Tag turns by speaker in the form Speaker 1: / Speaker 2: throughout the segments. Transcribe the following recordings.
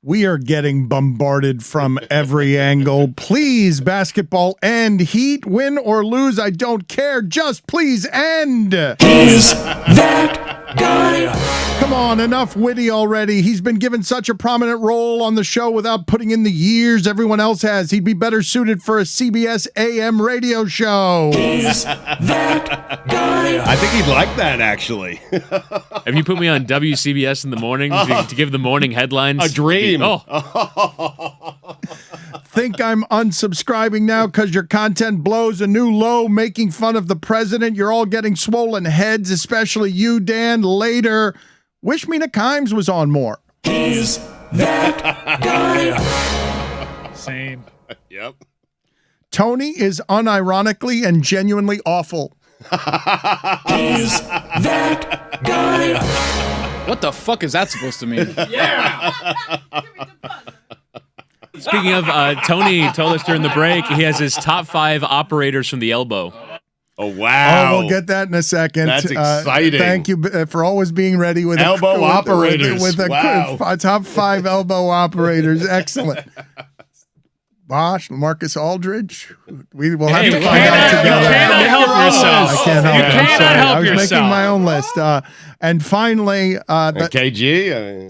Speaker 1: We are getting bombarded from every angle. Please, basketball, end. Heat, win or lose, I don't care. Just please end.
Speaker 2: He's that guy.
Speaker 1: Come on, enough Witty already. He's been given such a prominent role on the show without putting in the years everyone else has. He'd be better suited for a CBS AM radio show.
Speaker 2: He's that guy.
Speaker 3: I think he'd like that, actually.
Speaker 4: Have you put me on WCBS in the morning to give the morning headlines?
Speaker 3: A dream.
Speaker 4: Oh.
Speaker 1: Think I'm unsubscribing now because your content blows a new low, making fun of the president. You're all getting swollen heads, especially you, Dan. Later. Wish Mina Kimes was on more.
Speaker 2: He's that guy.
Speaker 5: Same.
Speaker 3: Yep.
Speaker 1: Tony is unironically and genuinely awful.
Speaker 2: He's that guy.
Speaker 6: What the fuck is that supposed to mean?
Speaker 4: Speaking of, Tony told us during the break he has his top 5 operators from the elbow.
Speaker 3: Oh, wow.
Speaker 1: Oh, we'll get that in a second.
Speaker 3: That's exciting.
Speaker 1: Thank you for always being ready with
Speaker 3: elbow operators.
Speaker 1: With a top 5 elbow operators. Excellent. Bosch, Marcus Aldridge. We will have to find out together.
Speaker 4: You can't help yourself.
Speaker 1: I can't help
Speaker 4: You
Speaker 1: it.
Speaker 4: cannot help
Speaker 1: I was
Speaker 4: yourself.
Speaker 1: making my own list. And finally,
Speaker 3: KG.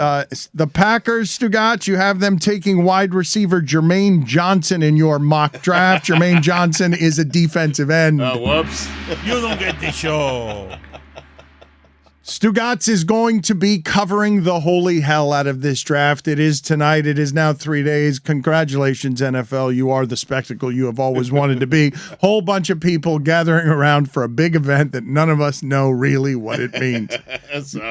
Speaker 1: the Packers, Stugotz, you have them taking wide receiver Jermaine Johnson in your mock draft. Jermaine Johnson is a defensive end.
Speaker 3: Oh, whoops.
Speaker 7: You don't get the show.
Speaker 1: Stugotz is going to be covering the holy hell out of this draft. It is tonight. It is now 3 days. Congratulations, NFL. You are the spectacle you have always wanted to be. Whole bunch of people gathering around for a big event that none of us know really what it means.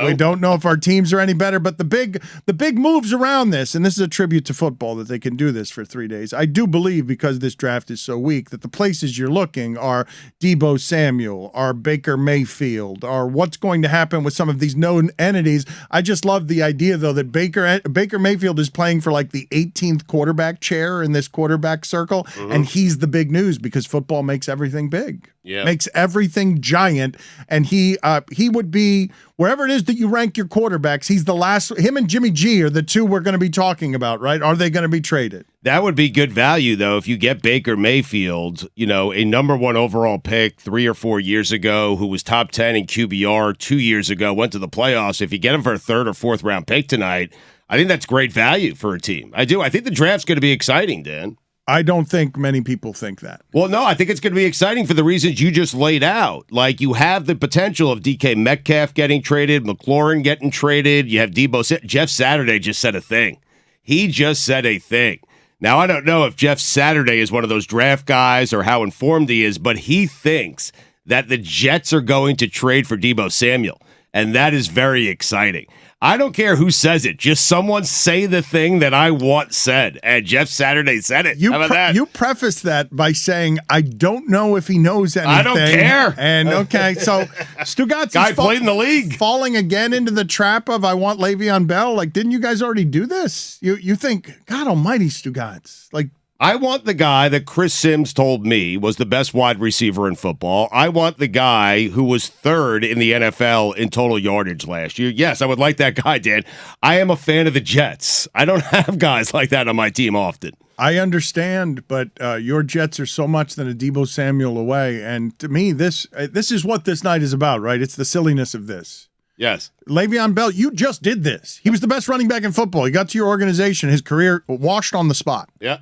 Speaker 1: We don't know if our teams are any better, but the big moves around this, and this is a tribute to football that they can do this for 3 days. I do believe, because this draft is so weak, that the places you're looking are Deebo Samuel, are Baker Mayfield, are what's going to happen with some of these known entities. I just love the idea, though, that Baker Mayfield is playing for like the 18th quarterback chair in this quarterback circle, and he's the big news because football makes everything big.
Speaker 3: Yeah.
Speaker 1: Makes everything giant, and he would be, wherever it is that you rank your quarterbacks, he's the last. Him and Jimmy G are the two we're going to be talking about, right? Are they going to be traded?
Speaker 3: That would be good value, though, if you get Baker Mayfield, a number 1 overall pick 3 or 4 years ago, who was top 10 in QBR 2 years ago, went to the playoffs. If you get him for a 3rd or 4th round pick tonight, I think that's great value for a team. I do. I think the draft's going to be exciting, Dan.
Speaker 1: I don't think many people think that.
Speaker 3: Well, no, I think it's going to be exciting for the reasons you just laid out. Like, you have the potential of DK Metcalf getting traded, McLaurin getting traded. You have Jeff Saturday just said a thing. He just said a thing. Now, I don't know if Jeff Saturday is one of those draft guys or how informed he is, but he thinks that the Jets are going to trade for Deebo Samuel, and that is very exciting. I don't care who says it. Just someone say the thing that I want said. And Jeff Saturday said it. How about that?
Speaker 1: You preface that by saying, I don't know if he knows anything.
Speaker 3: I don't care.
Speaker 1: And okay, so Stugotz
Speaker 3: guy played in the league.
Speaker 1: Falling again into the trap of I want Le'Veon Bell. Like, didn't you guys already do this? You think, God almighty, Stugotz. Like,
Speaker 3: I want the guy that Chris Sims told me was the best wide receiver in football. I want the guy who was 3rd in the NFL in total yardage last year. Yes, I would like that guy, Dan. I am a fan of the Jets. I don't have guys like that on my team often.
Speaker 1: I understand, but your Jets are so much than a Deebo Samuel away. And to me, this is what this night is about, right? It's the silliness of this.
Speaker 3: Yes.
Speaker 1: Le'Veon Bell, you just did this. He was the best running back in football. He got to your organization. His career washed on the spot.
Speaker 3: Yeah.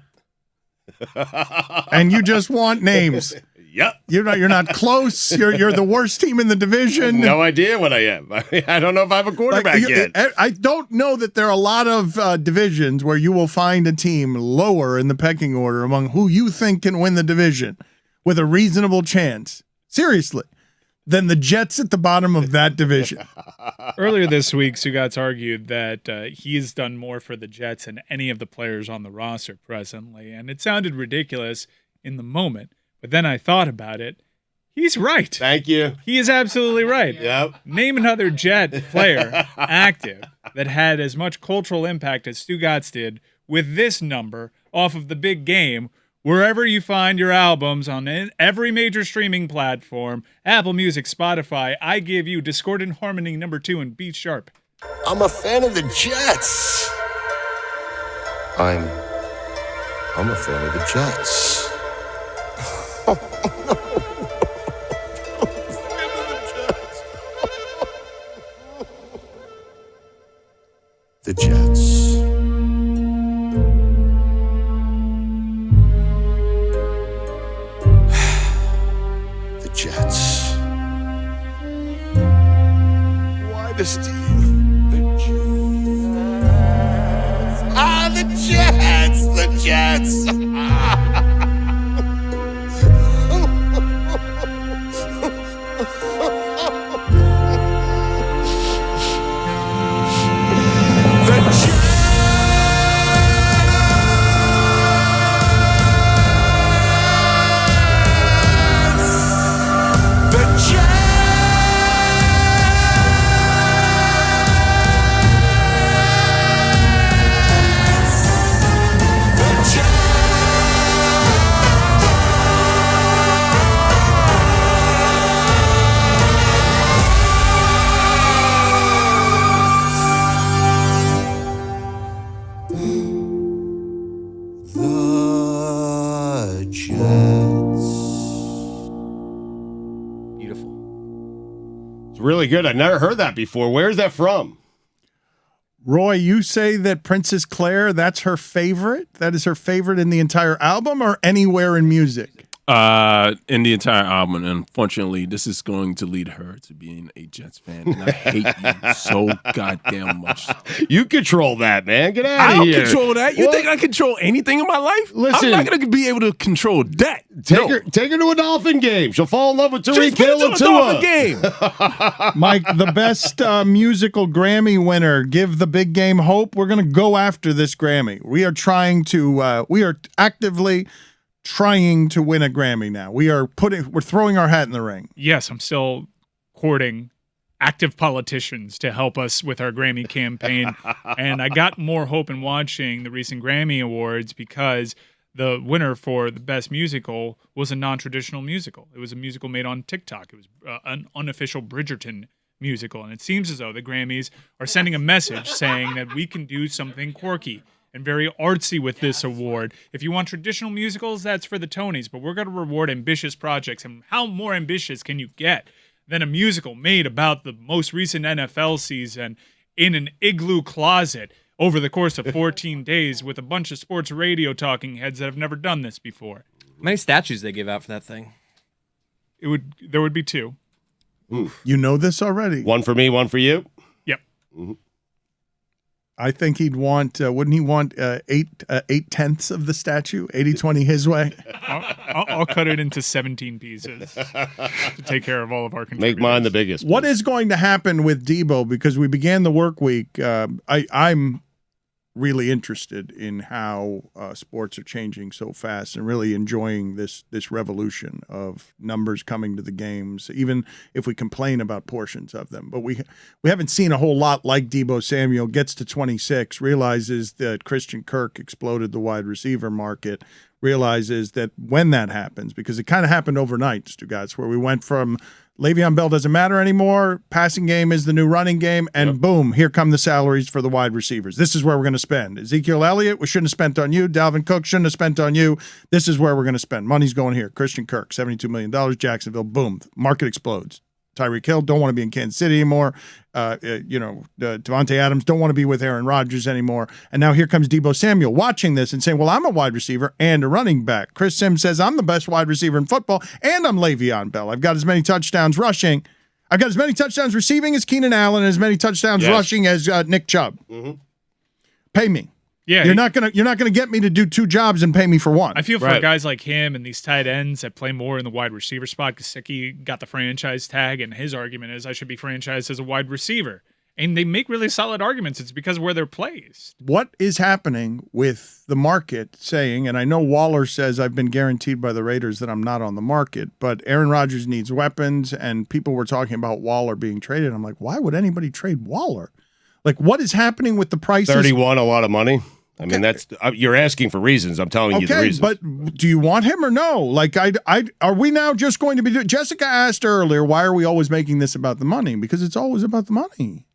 Speaker 1: And you just want names.
Speaker 3: Yep.
Speaker 1: You're not close. You're the worst team in the division.
Speaker 3: No idea what I am. I don't know if I have a quarterback yet.
Speaker 1: I don't know that there are a lot of divisions where you will find a team lower in the pecking order among who you think can win the division with a reasonable chance. Seriously. Than the Jets at the bottom of that division.
Speaker 5: Earlier this week, Stugotz argued that he's done more for the Jets than any of the players on the roster presently, and it sounded ridiculous in the moment. But then I thought about it. He's right.
Speaker 3: Thank you.
Speaker 5: He is absolutely right.
Speaker 3: Yep.
Speaker 5: Name another Jet player active that had as much cultural impact as Stugotz did with this number off of the big game. Wherever you find your albums on every major streaming platform, Apple Music, Spotify, I give you Discordant Harmony #2 and B Sharp.
Speaker 2: I'm a fan of the Jets.
Speaker 8: I'm a fan of the Jets. The Jets. The Jets. Why this team? The Jets. Ah, the Jets! The Jets!
Speaker 3: Really good. I've never heard that before. Where's that from?
Speaker 1: Roy, you say that Princess Claire, that's her favorite? That is her favorite in the entire album or anywhere in music?
Speaker 9: In the entire album. And unfortunately, this is going to lead her to being a Jets fan. And I hate you so goddamn much.
Speaker 3: You control that, man. Get out
Speaker 9: I
Speaker 3: of
Speaker 9: don't
Speaker 3: here.
Speaker 9: control that. You think I control anything in my life?
Speaker 3: Listen.
Speaker 9: I'm not going to be able to control that.
Speaker 3: Take her to a Dolphin game. She'll fall in love with Tariq Hill and Tua.
Speaker 9: Game.
Speaker 1: Mike, the best musical Grammy winner, give the big game hope. We're going to go after this Grammy. We are actively trying to win a Grammy now. We're throwing our hat in the ring.
Speaker 5: Yes, I'm still courting active politicians to help us with our Grammy campaign. And I got more hope in watching the recent Grammy Awards because the winner for the best musical was a non-traditional musical. It was a musical made on TikTok. It was an unofficial Bridgerton musical. And it seems as though the Grammys are sending a message saying that we can do something quirky and very artsy with this award. If you want traditional musicals, that's for the Tonys, but we're going to reward ambitious projects. And how more ambitious can you get than a musical made about the most recent NFL season in an igloo closet over the course of 14 days with a bunch of sports radio talking heads that have never done this before?
Speaker 6: How many statues they give out for that thing?
Speaker 5: There would be 2.
Speaker 3: Oof.
Speaker 1: You know this already.
Speaker 3: One for me, one for you?
Speaker 5: Yep.
Speaker 3: Mm-hmm.
Speaker 1: I think he'd want, wouldn't he want 8/10 of the statue? 80-20 his way?
Speaker 5: I'll cut it into 17 pieces to take care of all of our contributors.
Speaker 3: Make mine the biggest.
Speaker 1: What is going to happen with Deebo? Because we began the work week. I'm really interested in how sports are changing so fast and really enjoying this revolution of numbers coming to the games, even if we complain about portions of them. But we haven't seen a whole lot like Deebo Samuel gets to 26, realizes that Christian Kirk exploded the wide receiver market, realizes that when that happens, because it kind of happened overnight, Stugotz, where we went from Le'Veon Bell doesn't matter anymore. Passing game is the new running game. And boom, here come the salaries for the wide receivers. This is where we're going to spend. Ezekiel Elliott, we shouldn't have spent on you. Dalvin Cook shouldn't have spent on you. This is where we're going to spend. Money's going here. Christian Kirk, $72 million. Jacksonville, boom. Market explodes. Tyreek Hill don't want to be in Kansas City anymore. Devontae Adams don't want to be with Aaron Rodgers anymore. And now here comes Deebo Samuel watching this and saying, well, I'm a wide receiver and a running back. Chris Sims says, I'm the best wide receiver in football, and I'm Le'Veon Bell. I've got as many touchdowns rushing. I've got as many touchdowns receiving as Keenan Allen and as many touchdowns rushing as Nick Chubb. Mm-hmm. Pay me.
Speaker 5: Yeah,
Speaker 1: you're not gonna get me to do 2 jobs and pay me for 1.
Speaker 5: I feel for guys like him and these tight ends that play more in the wide receiver spot. Gesicki got the franchise tag, and his argument is I should be franchised as a wide receiver. And they make really solid arguments. It's because of where they're placed.
Speaker 1: What is happening with the market saying, and I know Waller says I've been guaranteed by the Raiders that I'm not on the market, but Aaron Rodgers needs weapons, and people were talking about Waller being traded. I'm like, why would anybody trade Waller? Like, what is happening with the prices?
Speaker 3: 31, a lot of money. I mean, that's you're asking for reasons. I'm telling you the reasons.
Speaker 1: But do you want him or no? Like, are we now just going to be? Jessica asked earlier, why are we always making this about the money? Because it's always about the money.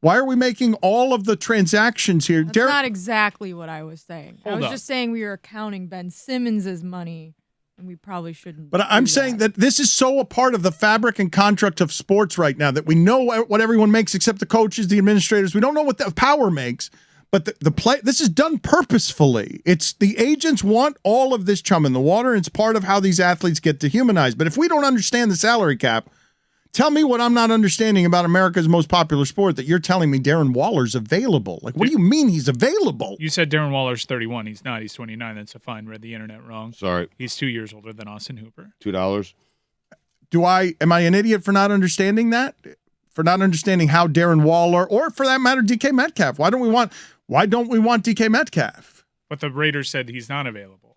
Speaker 1: Why are we making all of the transactions here?
Speaker 10: That's not exactly what I was saying. I was just saying we were accounting Ben Simmons' money, and we probably shouldn't.
Speaker 1: But I'm saying that this is so a part of the fabric and contract of sports right now that we know what everyone makes except the coaches, the administrators. We don't know what the power makes. But the play, this is done purposefully. It's the agents want all of this chum in the water, and it's part of how these athletes get dehumanized. But if we don't understand the salary cap, tell me what I'm not understanding about America's most popular sport that you're telling me Darren Waller's available. Like, what do you mean he's available?
Speaker 5: You said Darren Waller's 31. He's not. He's 29. That's a fine. Read the internet wrong.
Speaker 3: Sorry.
Speaker 5: He's 2 years older than Austin Hooper.
Speaker 3: $2.
Speaker 1: Am I an idiot for not understanding that? For not understanding how Darren Waller, or for that matter, DK Metcalf? Why don't we want DK Metcalf?
Speaker 5: But the Raiders said he's not available,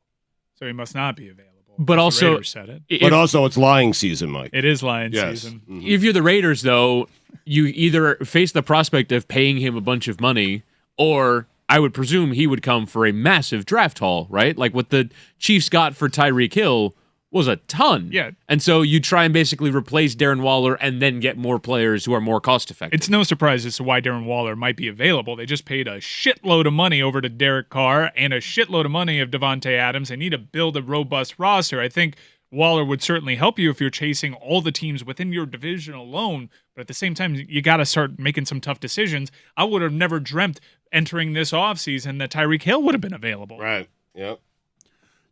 Speaker 5: so he must not be available.
Speaker 4: But also,
Speaker 5: the Raiders said it.
Speaker 3: But also, it's lying season, Mike.
Speaker 5: It is lying season.
Speaker 3: Mm-hmm.
Speaker 4: If you're the Raiders, though, you either face the prospect of paying him a bunch of money, or I would presume he would come for a massive draft haul, right? Like what the Chiefs got for Tyreek Hill was a ton.
Speaker 5: Yeah.
Speaker 4: And so you try and basically replace Darren Waller and then get more players who are more cost effective.
Speaker 5: It's no surprise as to why Darren Waller might be available. They just paid a shitload of money over to Derek Carr and a shitload of money of Devontae Adams. They need to build a robust roster. I think Waller would certainly help you if you're chasing all the teams within your division alone. But at the same time, you got to start making some tough decisions. I would have never dreamt entering this offseason that Tyreek Hill would have been available.
Speaker 3: Right. Yep.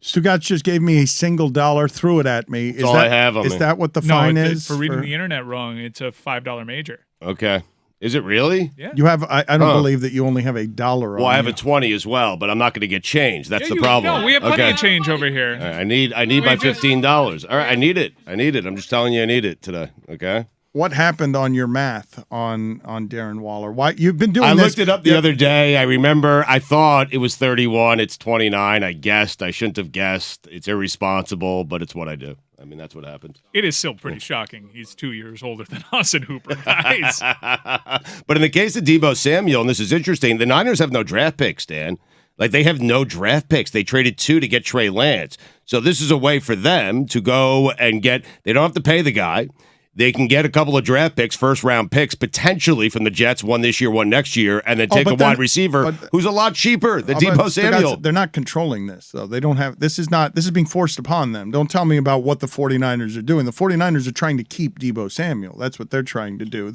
Speaker 1: Stugotz just gave me a single dollar, threw it at me.
Speaker 3: That's all I have on me.
Speaker 1: Is that what the fine is?
Speaker 5: For reading the internet wrong, it's a $5 major.
Speaker 3: Okay. Is it really?
Speaker 5: Yeah.
Speaker 1: You have. I don't believe that you only have $1 on.
Speaker 3: Well, I have
Speaker 1: you.
Speaker 3: a 20 as well, but I'm not going to get change. That's the problem.
Speaker 5: No, we have plenty
Speaker 3: Okay.
Speaker 5: of change over here.
Speaker 3: All right, I need my $15. All right, I need it. I'm just telling you, I need it today. Okay.
Speaker 1: What happened on your math on Darren Waller? Why you've been doing?
Speaker 3: I
Speaker 1: this?
Speaker 3: looked it up the other day. I remember. I thought it was 31. It's 29. I guessed. I shouldn't have guessed. It's irresponsible, but it's what I do. I mean, that's what happened.
Speaker 5: It is still pretty shocking. He's 2 years older than Austin Hooper, guys.
Speaker 3: But in the case of Deebo Samuel, and this is interesting, the Niners have no draft picks, Dan. Like, they have no draft picks. They traded 2 to get Trey Lance. So this is a way for them to go and get – they don't have to pay the guy. They can get a couple of draft picks, first-round picks, potentially from the Jets, one this year, one next year, and then take a wide receiver who's a lot cheaper than Deebo Samuel.
Speaker 1: They're not controlling this, though. They don't have – this is being forced upon them. Don't tell me about what the 49ers are doing. The 49ers are trying to keep Deebo Samuel. That's what they're trying to do.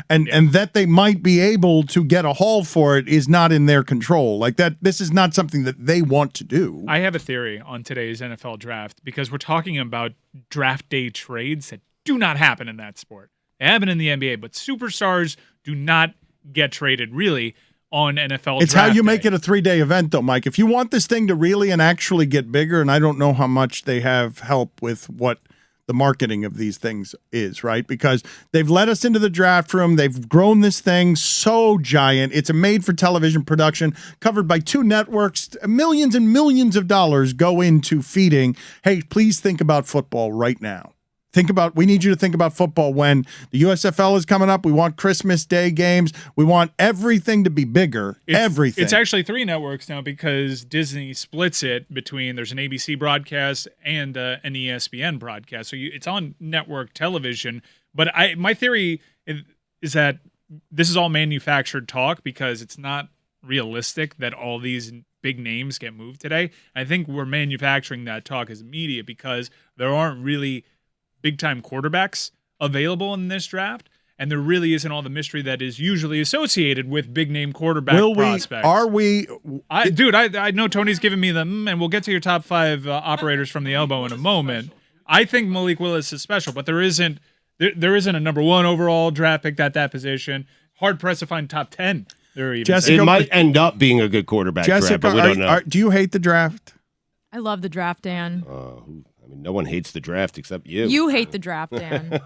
Speaker 1: And that they might be able to get a haul for it is not in their control. Like that, this is not something that they want to do.
Speaker 5: I have a theory on today's NFL draft because we're talking about draft day trades that do not happen in that sport. They happen in the NBA, but superstars do not get traded really on NFL
Speaker 1: It's
Speaker 5: draft
Speaker 1: how you
Speaker 5: day.
Speaker 1: make it a 3-day event, though, Mike. If you want this thing to really and actually get bigger, and I don't know how much they have help with what the marketing of these things is, right? Because they've let us into the draft room. They've grown this thing so giant. It's a made-for-television production covered by 2 networks. Millions and millions of dollars go into feeding, hey, please think about football right now. We need you to think about football when the USFL is coming up. We want Christmas Day games. We want everything to be bigger. Everything.
Speaker 5: It's actually 3 networks now because Disney splits it between there's an ABC broadcast and an ESPN broadcast. So it's on network television. But my theory is that this is all manufactured talk because it's not realistic that all these big names get moved today. I think we're manufacturing that talk as media because there aren't really big-time quarterbacks available in this draft, and there really isn't all the mystery that is usually associated with big-name quarterback prospects. I know Tony's giving me them, and we'll get to your top 5 operators from the elbow in a moment. I think Malik Willis is special, but there isn't a number 1 overall draft pick at that position. Hard-pressed to find top 10.
Speaker 3: It might end up being a good quarterback draft, but we don't know.
Speaker 1: Do you hate the draft?
Speaker 10: I love the draft, Dan.
Speaker 3: I mean, no one hates the draft except you.
Speaker 10: You hate the draft, Dan.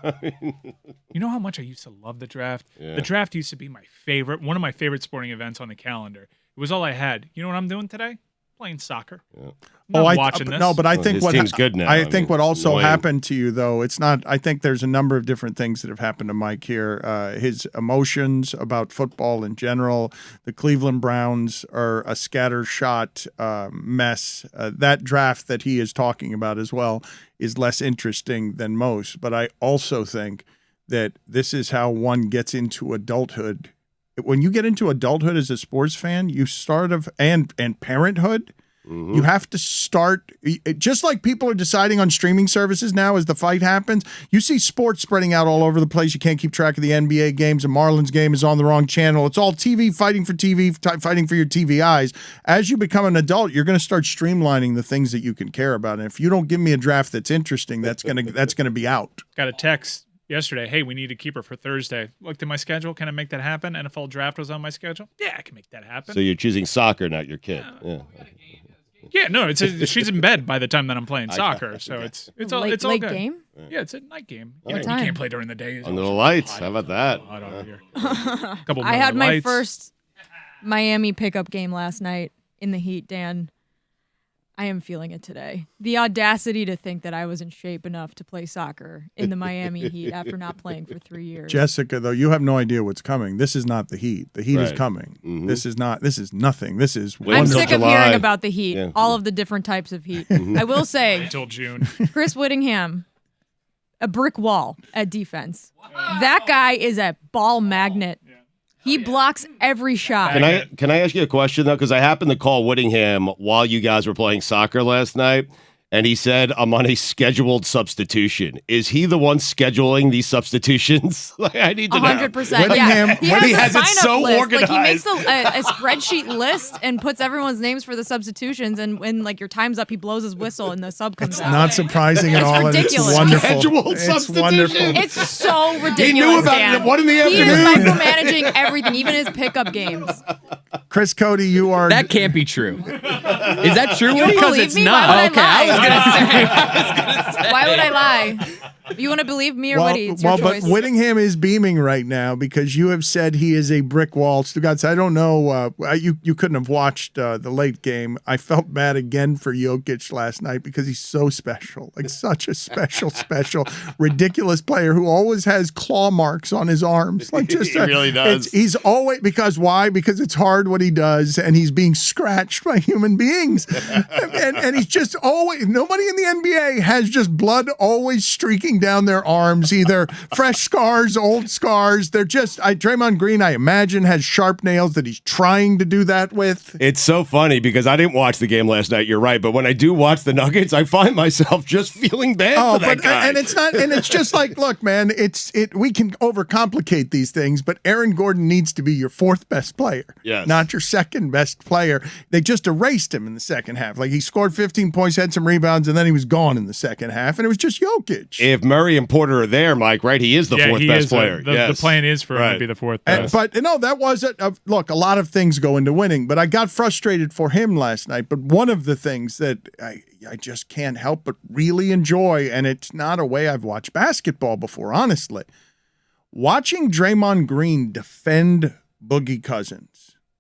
Speaker 5: You know how much I used to love the draft?
Speaker 3: Yeah.
Speaker 5: The draft used to be one of my favorite sporting events on the calendar. It was all I had. You know what I'm doing today? Playing soccer.
Speaker 3: Yeah.
Speaker 5: I'm watching this.
Speaker 1: No, but I think
Speaker 3: his team's good now.
Speaker 1: I think what also
Speaker 3: annoying.
Speaker 1: happened to you, though, it's not. I think there's a number of different things that have happened to Mike here. His emotions about football in general. The Cleveland Browns are a scattershot mess. That draft that he is talking about as well is less interesting than most. But I also think that this is how one gets into adulthood when you get into adulthood as a sports fan, you start and parenthood. You have to start, just like people are deciding on streaming services now as the fight happens. You see sports spreading out all over the place. You can't keep track of the NBA games. A Marlins game is on the wrong channel. It's all TV fighting for TV, fighting for your TV eyes. As you become an adult, you're going to start streamlining the things that you can care about. And if you don't give me a draft that's interesting, that's gonna be out.
Speaker 5: Got a text yesterday. Hey, we need a keeper for Thursday. Looked at my schedule. Can I make that happen? NFL draft was on my schedule. Yeah, I can make that happen.
Speaker 3: So you're choosing soccer, not your kid. Yeah.
Speaker 5: Yeah, no, she's in bed by the time that I'm playing soccer, so it's all
Speaker 10: late
Speaker 5: good.
Speaker 10: game.
Speaker 5: Yeah, it's a night game.
Speaker 10: What
Speaker 5: You
Speaker 10: time?
Speaker 5: can't play during the day.
Speaker 3: Under the lights. How about that?
Speaker 5: Hot over here. Couple
Speaker 10: I had my
Speaker 5: lights.
Speaker 10: first Miami pickup game last night in the heat, Dan. I am feeling it today. The audacity to think that I was in shape enough to play soccer in the Miami Heat after not playing for 3 years.
Speaker 1: Jessica, though, you have no idea what's coming. This is not the Heat. The Heat is coming. This is nothing. This is
Speaker 10: I'm sick of
Speaker 3: July.
Speaker 10: hearing about the Heat, all of the different types of Heat. I will say,
Speaker 5: until June.
Speaker 10: Chris Whittingham, a brick wall at defense. That guy is a ball magnet. He blocks every shot.
Speaker 3: Can I ask you a question though? Because I happened to call Whittingham while you guys were playing soccer last night, and he said I'm on a scheduled substitution. Is he the one scheduling these substitutions? Like, I need to know.
Speaker 10: 100%. Yeah,
Speaker 3: He has it so
Speaker 10: list.
Speaker 3: organized.
Speaker 10: Like he makes a spreadsheet list and puts everyone's names for the substitutions. And when like your time's up, he blows his whistle and the sub comes out.
Speaker 1: Not surprising at
Speaker 10: It's
Speaker 1: all.
Speaker 10: ridiculous.
Speaker 1: And it's wonderful.
Speaker 3: Scheduled
Speaker 1: It's
Speaker 3: substitution.
Speaker 1: wonderful.
Speaker 10: It's so ridiculous.
Speaker 3: He knew about
Speaker 10: Dan.
Speaker 3: it at 1 in the
Speaker 10: He is
Speaker 3: afternoon.
Speaker 10: micromanaging everything, even his pickup games.
Speaker 1: Chris Cody, you are.
Speaker 6: That can't be true. Is that true?
Speaker 10: You don't
Speaker 6: Because
Speaker 10: believe
Speaker 6: it's
Speaker 10: me?
Speaker 6: not.
Speaker 10: Why would
Speaker 6: Okay,
Speaker 10: I
Speaker 6: I was
Speaker 10: lie?
Speaker 6: gonna say.
Speaker 10: Why would I lie? You want to believe me or Witty? It's your choice.
Speaker 1: But Whittingham is beaming right now because you have said he is a brick wall. Stugotz, I don't know. You couldn't have watched the late game. I felt bad again for Jokic last night because he's so special, like such a special, ridiculous player who always has claw marks on his arms. Like just
Speaker 3: He really does.
Speaker 1: He's always why? Because it's hard what he does, and he's being scratched by human beings, and he's just always. Nobody in the NBA has just blood always streaking down their arms, either fresh scars, old scars. They're just Draymond Green, I imagine, has sharp nails that he's trying to do that with.
Speaker 3: It's so funny because I didn't watch the game last night. You're right, but when I do watch the Nuggets, I find myself just feeling bad for that guy.
Speaker 1: And it's not, and it's just like, look, man, we can overcomplicate these things, but Aaron Gordon needs to be your fourth best player, not your second best player. They just erased him in the second half. Like he scored 15 points, had some rebounds, and then he was gone in the second half, and it was just Jokic.
Speaker 3: If Murray and Porter are there, Mike, right? He is the fourth best player.
Speaker 5: The plan is for him to be the fourth best.
Speaker 1: But no, that wasn't. Look, a lot of things go into winning, but I got frustrated for him last night. But one of the things that I just can't help but really enjoy, and it's not a way I've watched basketball before, honestly, watching Draymond Green defend Boogie Cousins.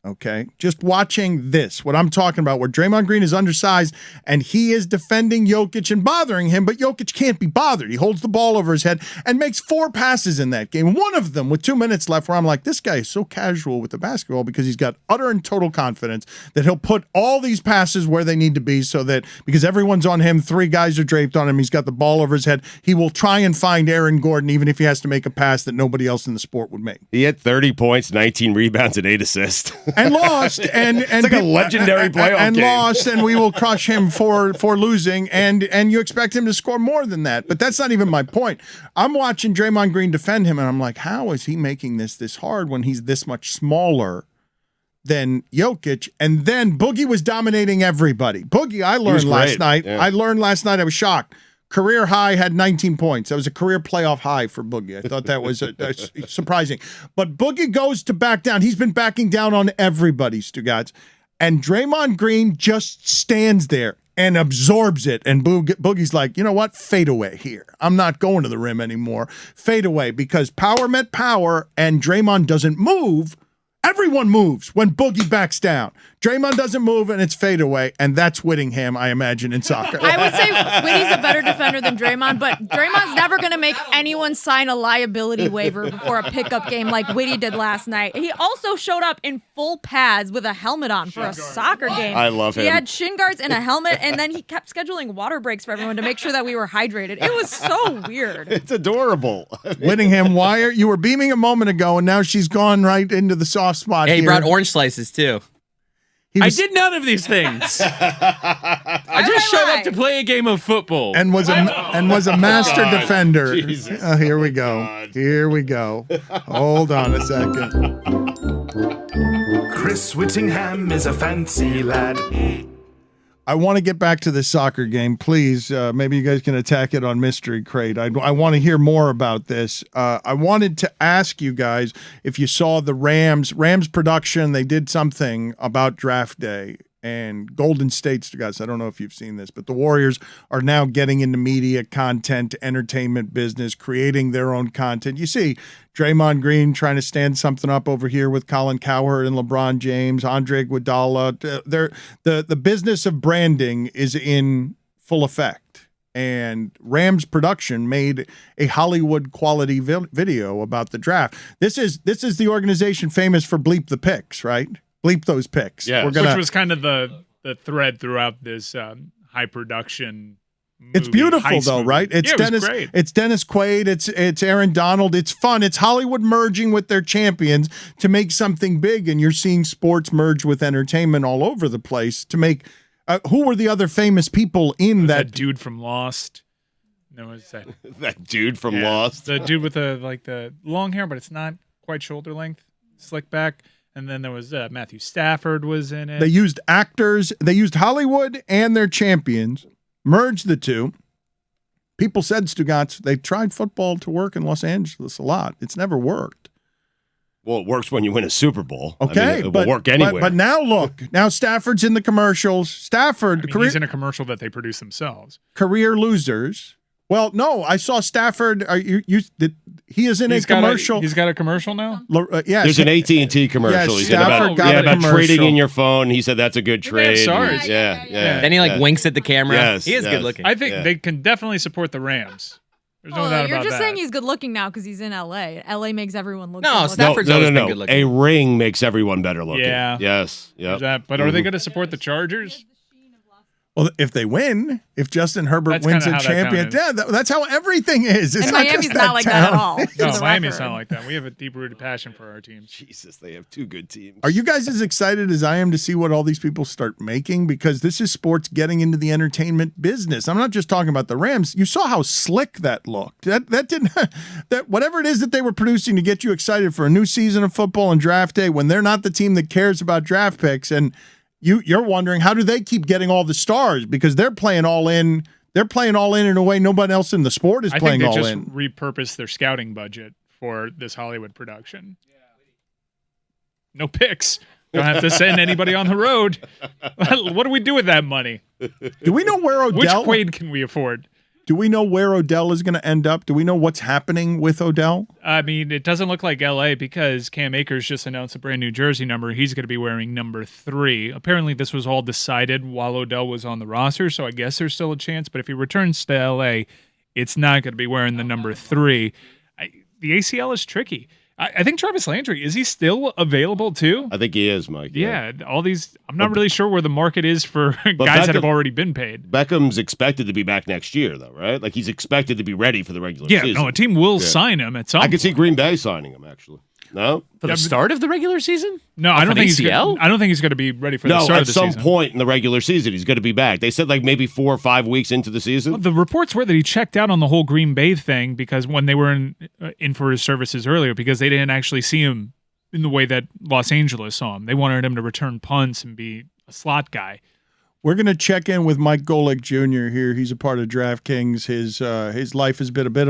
Speaker 1: Okay, just watching this, what I'm talking about, where Draymond Green is undersized and he is defending Jokic and bothering him, but Jokic can't be bothered. He holds the ball over his head and makes 4 passes in that game. One of them with 2 minutes left where I'm like, this guy is so casual with the basketball because he's got utter and total confidence that he'll put all these passes where they need to be so that because everyone's on him, 3 guys are draped on him, he's got the ball over his head, he will try and find Aaron Gordon even if he has to make a pass that nobody else in the sport would make.
Speaker 3: He had 30 points, 19 rebounds, and 8 assists.
Speaker 1: And lost, and
Speaker 3: it's like a legendary playoff
Speaker 1: and
Speaker 3: game.
Speaker 1: lost, and we will crush him for losing, and you expect him to score more than that. But that's not even my point. I'm watching Draymond Green defend him, and I'm like, how is he making this hard when he's this much smaller than Jokic? And then Boogie was dominating everybody. Boogie, I learned last night.
Speaker 3: Yeah.
Speaker 1: I was shocked. Career high, had 19 points. That was a career playoff high for Boogie. I thought that was surprising. But Boogie goes to back down. He's been backing down on everybody, Stugotz. And Draymond Green just stands there and absorbs it. And Boogie's like, you know what? Fade away here. I'm not going to the rim anymore. Fade away because power met power and Draymond doesn't move. Everyone moves when Boogie backs down. Draymond doesn't move, and it's fade away, and that's Whittingham, I imagine, in soccer.
Speaker 10: I would say Witty's a better defender than Draymond, but Draymond's never going to make anyone sign a liability waiver before a pickup game like Witty did last night. He also showed up in full pads with a helmet on for a soccer game.
Speaker 3: I love him.
Speaker 10: He had shin guards and a helmet, and then he kept scheduling water breaks for everyone to make sure that we were hydrated. It was so weird.
Speaker 3: It's adorable.
Speaker 1: Whittingham, you were beaming a moment ago, and now she's gone right into the sauce soft spot
Speaker 6: Hey, he
Speaker 1: here.
Speaker 6: brought orange slices too.
Speaker 1: He
Speaker 4: I
Speaker 1: was-
Speaker 4: did none of these things. I just showed up to play a game of football.
Speaker 1: and was a master defender.
Speaker 3: Jesus.
Speaker 1: Oh, here we go.
Speaker 3: God.
Speaker 1: Here we go. Hold on a second.
Speaker 2: Chris Whittingham is a fancy lad.
Speaker 1: I want to get back to the soccer game, please. Maybe you guys can attack it on Mystery Crate. I want to hear more about this. I wanted to ask you guys if you saw the Rams production. They did something about draft day and Golden State Stugotz. I don't know if you've seen this, but the Warriors are now getting into media content, entertainment business, creating their own content. You see Draymond Green trying to stand something up over here with Colin Cowherd and LeBron James, Andre Iguodala. The business of branding is in full effect. And Rams production made a Hollywood quality video about the draft. This is the organization famous for bleep the picks, right? Bleep those picks.
Speaker 3: Yeah.
Speaker 5: Which was kind of the thread throughout this high production movie,
Speaker 1: It's beautiful
Speaker 5: heist
Speaker 1: though,
Speaker 5: movie.
Speaker 1: right? It's
Speaker 5: Yeah, it
Speaker 1: Dennis.
Speaker 5: was great.
Speaker 1: It's Dennis Quaid. It's Aaron Donald. It's fun. It's Hollywood merging with their champions to make something big, and you're seeing sports merge with entertainment all over the place to make. Who were the other famous people in
Speaker 5: that dude from Lost. No, it's that
Speaker 3: That dude from
Speaker 5: yeah,
Speaker 3: Lost.
Speaker 5: The dude with the long hair, but it's not quite shoulder length, slick back. And then there was Matthew Stafford was in it.
Speaker 1: They used actors. They used Hollywood and their champions, merged the two. People said, Stugotz, they tried football to work in Los Angeles a lot. It's never worked.
Speaker 3: Well, it works when you win a Super Bowl.
Speaker 1: Okay,
Speaker 3: I mean, it will work anywhere.
Speaker 1: But now look, now Stafford's in the commercials. Stafford,
Speaker 5: He's in a commercial that they produce themselves.
Speaker 1: career losers. Well, no, I saw Stafford. He is in a commercial.
Speaker 5: He's got a commercial now?
Speaker 1: Yes.
Speaker 3: There's an AT&T commercial.
Speaker 1: Yes,
Speaker 3: He said
Speaker 1: Stafford got a
Speaker 3: about
Speaker 1: commercial.
Speaker 3: trading in your phone. He said that's a good
Speaker 5: They have
Speaker 3: trade.
Speaker 5: SARS.
Speaker 3: Yeah.
Speaker 6: Then he winks at the camera.
Speaker 3: Yes,
Speaker 6: He is
Speaker 3: yes.
Speaker 6: good looking.
Speaker 5: I think they can definitely support the Rams. There's no doubt
Speaker 10: you're
Speaker 5: about
Speaker 10: just
Speaker 5: that.
Speaker 10: saying he's good looking now because he's in LA. LA makes everyone look
Speaker 6: No,
Speaker 10: good looking.
Speaker 6: Stafford's always been good looking.
Speaker 3: A ring makes everyone better looking.
Speaker 5: Yeah.
Speaker 3: Yes. Yep.
Speaker 5: There's that. But are they going to support the Chargers?
Speaker 1: Well, if they win, if Justin Herbert
Speaker 5: That's
Speaker 1: wins
Speaker 5: kinda
Speaker 1: a
Speaker 5: how that
Speaker 1: champion,
Speaker 5: town
Speaker 1: yeah, that's how everything is. It's
Speaker 10: And
Speaker 1: not
Speaker 10: Miami's
Speaker 1: just
Speaker 10: not like that at
Speaker 1: town.
Speaker 10: all. for
Speaker 5: No,
Speaker 10: the
Speaker 5: Miami's
Speaker 10: record.
Speaker 5: not like that. We have a deep-rooted passion for our teams.
Speaker 3: Jesus, they have two good teams.
Speaker 1: Are you guys as excited as I am to see what all these people start making? Because this is sports getting into the entertainment business. I'm not just talking about the Rams. You saw how slick that looked. That didn't that whatever it is that they were producing to get you excited for a new season of football and draft day when they're not the team that cares about draft picks, and you're wondering how do they keep getting all the stars because they're playing all in. They're playing all in a way nobody else in the sport is
Speaker 5: I
Speaker 1: playing
Speaker 5: think they
Speaker 1: all
Speaker 5: just
Speaker 1: in.
Speaker 5: repurposed their scouting budget for this Hollywood production. No picks. Don't have to send anybody on the road. What do we do with that money?
Speaker 1: Do we know where
Speaker 5: Which
Speaker 1: Odell?
Speaker 5: Quaid can we afford?
Speaker 1: Do we know where Odell is going to end up? Do we know what's happening with Odell?
Speaker 5: I mean, it doesn't look like LA because Cam Akers just announced a brand new jersey number. He's going to be wearing number 3. Apparently, this was all decided while Odell was on the roster, so I guess there's still a chance. But if he returns to LA, it's not going to be wearing the number 3. The ACL is tricky. I think Travis Landry, is he still available too?
Speaker 3: I think he is, Mike.
Speaker 5: Yeah, all these. I'm not really sure where the market is for guys that have already been paid.
Speaker 3: Beckham's expected to be back next year, though, right? Like he's expected to be ready for the regular
Speaker 5: Yeah,
Speaker 3: season.
Speaker 5: no, a team will sign him at some
Speaker 3: I could see
Speaker 5: point.
Speaker 3: Green Bay signing him, actually. No?
Speaker 4: For the start of the regular season?
Speaker 5: No, I don't
Speaker 4: an
Speaker 5: think he's.
Speaker 4: ACL?
Speaker 5: I don't think he's going to be ready for the
Speaker 3: No,
Speaker 5: start
Speaker 3: at
Speaker 5: of the
Speaker 3: some
Speaker 5: season.
Speaker 3: point in the regular season, he's going to be back. They said like maybe 4 or 5 weeks into the season.
Speaker 5: The reports were that he checked out on the whole Green Bay thing because when they were in for his services earlier, because they didn't actually see him in the way that Los Angeles saw him. They wanted him to return punts and be a slot guy.
Speaker 1: We're going to check in with Mike Golick Jr. here. He's a part of DraftKings. His life has been a bit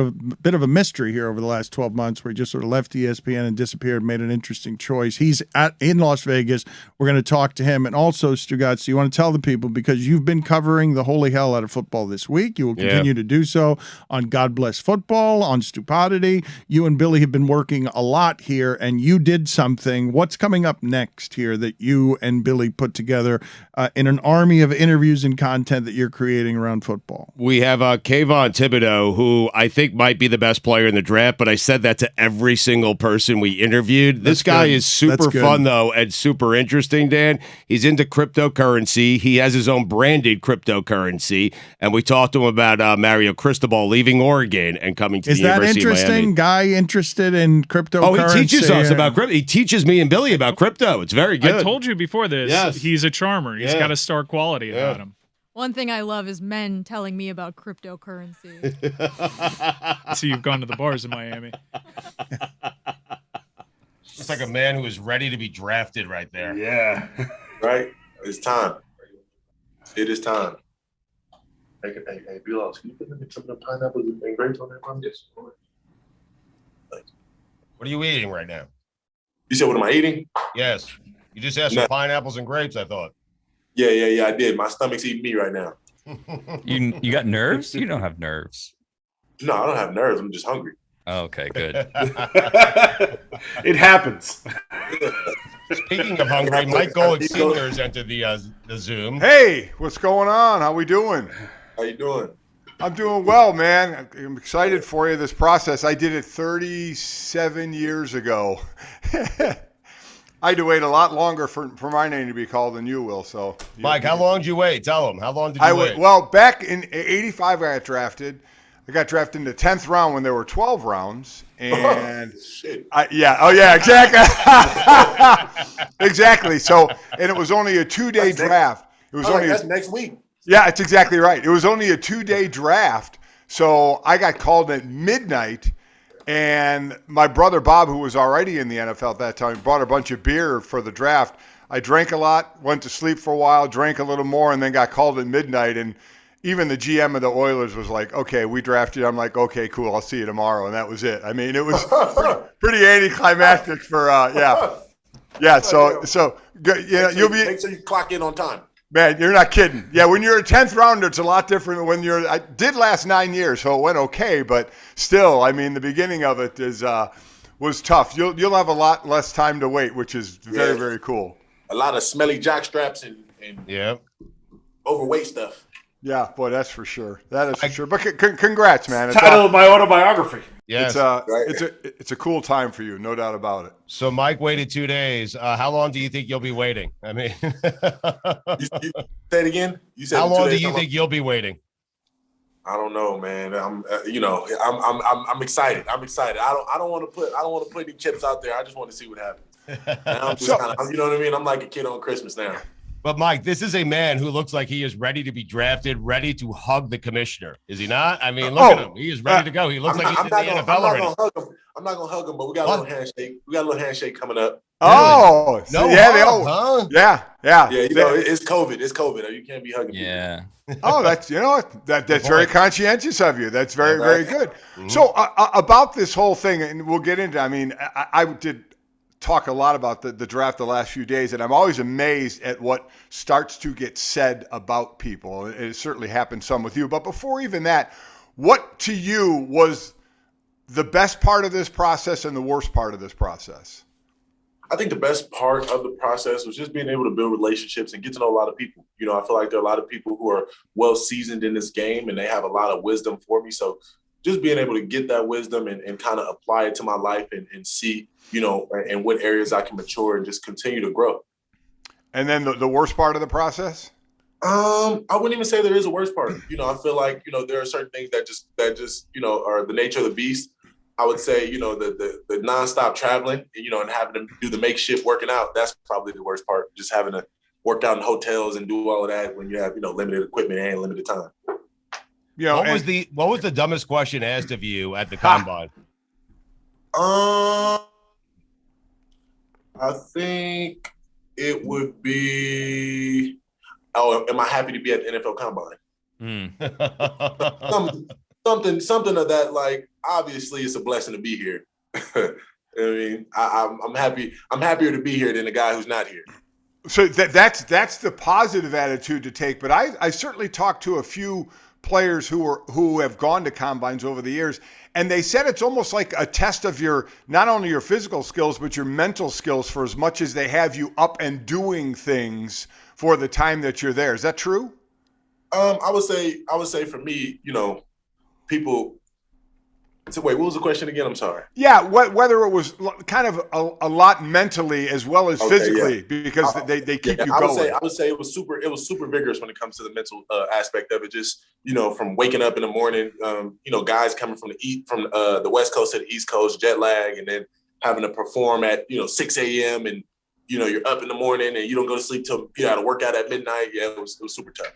Speaker 1: of a mystery here over the last 12 months, where he just sort of left ESPN and disappeared, made an interesting choice. He's in Las Vegas. We're going to talk to him. And also, Stugotz, you want to tell the people, because you've been covering the holy hell out of football this week. You will continue to do so on God Bless Football, on Stupidity. You and Billy have been working a lot here, and you did something. What's coming up next here that you and Billy put together in an army me of interviews and content that you're creating around football?
Speaker 3: We have Kayvon Thibodeaux, who I think might be the best player in the draft, but I said that to every single person we interviewed. This guy is super fun, though, and super interesting, Dan. He's into cryptocurrency. He has his own branded cryptocurrency, and we talked to him about Mario Cristobal leaving Oregon and coming to the University of Miami.
Speaker 1: Is that interesting? Guy interested in cryptocurrency?
Speaker 3: Oh, he teaches us about crypto. He teaches me and Billy about crypto. It's very good.
Speaker 5: I told you before this, he's a charmer. He's got a star quality about him.
Speaker 10: One thing I love is men telling me about cryptocurrency.
Speaker 5: So you've gone to the bars in Miami.
Speaker 3: It's like a man who is ready to be drafted right there.
Speaker 11: Yeah. Right? It's time. It is time. Hey, Bill, can you put some of the pineapples and grapes on that one? Yes.
Speaker 3: What are you eating right now?
Speaker 11: You said, what am I eating?
Speaker 3: Yes. You just asked for pineapples and grapes, I thought.
Speaker 11: Yeah, I did. My stomach's eating me right now.
Speaker 6: You got nerves? You don't have nerves.
Speaker 11: No, I don't have nerves. I'm just hungry.
Speaker 6: Oh, okay, good.
Speaker 11: It happens.
Speaker 3: Speaking of hungry, Mike Golick Sr. has entered the Zoom.
Speaker 12: Hey, what's going on? How we doing?
Speaker 11: How you doing?
Speaker 12: I'm doing well, man. I'm excited for you, this process. I did it 37 years ago. I had to wait a lot longer for my name to be called than you will. So,
Speaker 3: Mike, how long did you wait? Tell him. How long did you wait?
Speaker 12: Well, back in '85, I got drafted. I got drafted in the 10th round when there were 12 rounds. And
Speaker 11: shit.
Speaker 12: Exactly. Exactly. So, and it was only a 2-day draft. It was
Speaker 11: that's next week.
Speaker 12: Yeah, it's exactly right. It was only a 2-day draft. So I got called at midnight. And my brother Bob, who was already in the NFL at that time, brought a bunch of beer for the draft. I drank a lot, went to sleep for a while, drank a little more, and then got called at midnight. And even the GM of the Oilers was like, okay, we drafted. I'm like, okay, cool, I'll see you tomorrow. And that was it. I mean, it was pretty anticlimactic for, Yeah, so you'll be.
Speaker 11: Make sure you clock in on time.
Speaker 12: Man, you're not kidding. Yeah, when you're a 10th rounder, it's a lot different than when I did last 9 years, so it went okay, but still, I mean, the beginning of it was tough. You'll have a lot less time to wait, which is very, very cool.
Speaker 11: A lot of smelly jock straps and overweight stuff.
Speaker 12: Yeah, boy, that's for sure. That is for sure. But congrats, man.
Speaker 11: It's title of my autobiography.
Speaker 3: Yes.
Speaker 12: It's a cool time for you, no doubt about it.
Speaker 3: So Mike waited 2 days. How long do you think you'll be waiting? I mean,
Speaker 11: you say it again. You said
Speaker 3: how long do you think you'll be waiting?
Speaker 11: I don't know, man. I'm excited. I'm excited. I don't want to put any chips out there. I just want to see what happens. I'm just you know what I mean? I'm like a kid on Christmas now.
Speaker 3: But Mike, this is a man who looks like he is ready to be drafted, ready to hug the commissioner. Is he not? I mean, look at him. He is ready to go. He looks like he's in the NFL already.
Speaker 11: I'm not gonna hug him, but we got a little handshake. We got a little handshake coming up.
Speaker 12: Oh,
Speaker 3: no,
Speaker 12: huh? Yeah.
Speaker 11: You know, it's COVID. It's COVID. You can't be hugging.
Speaker 6: Yeah.
Speaker 12: Oh, that's that's very conscientious of you. That's very, very good. So about this whole thing, and we'll get into. I mean, I did talk a lot about the draft the last few days, and I'm always amazed at what starts to get said about people. It certainly happened some with you, but before even that, what to you was the best part of this process and the worst part of this process?
Speaker 11: I think the best part of the process was just being able to build relationships and get to know a lot of people. You know, I feel like there are a lot of people who are well seasoned in this game and they have a lot of wisdom for me. So just being able to get that wisdom and kind of apply it to my life and see, you know, in what areas I can mature and just continue to grow.
Speaker 12: And then the worst part of the process?
Speaker 11: I wouldn't even say there is a worst part. You know, I feel like, you know, there are certain things that just, you know, are the nature of the beast. I would say, you know, the nonstop traveling, you know, and having to do the makeshift working out, that's probably the worst part. Just having to work out in hotels and do all of that when you have, you know, limited equipment and limited time.
Speaker 12: You know,
Speaker 3: what was the dumbest question asked of you at the combine?
Speaker 11: I think it would be, am I happy to be at the NFL Combine? Something of that, like, obviously it's a blessing to be here. I mean, I'm happy. I'm happier to be here than the guy who's not here.
Speaker 12: So that's the positive attitude to take. But I certainly talked to a few players who have gone to combines over the years, and they said it's almost like a test of your, not only your physical skills, but your mental skills, for as much as they have you up and doing things for the time that you're there. Is that true?
Speaker 11: I would say for me, people. So wait, what was the question again? I'm sorry.
Speaker 12: Yeah, whether it was kind of a lot mentally as well as physically, because they keep you going.
Speaker 11: I would say it was super vigorous when it comes to the mental aspect of it. Just from waking up in the morning, guys coming from the West Coast to the East Coast, jet lag, and then having to perform at 6 a.m. and you're up in the morning and you don't go to sleep till you got to work out at midnight. Yeah, it was super tough.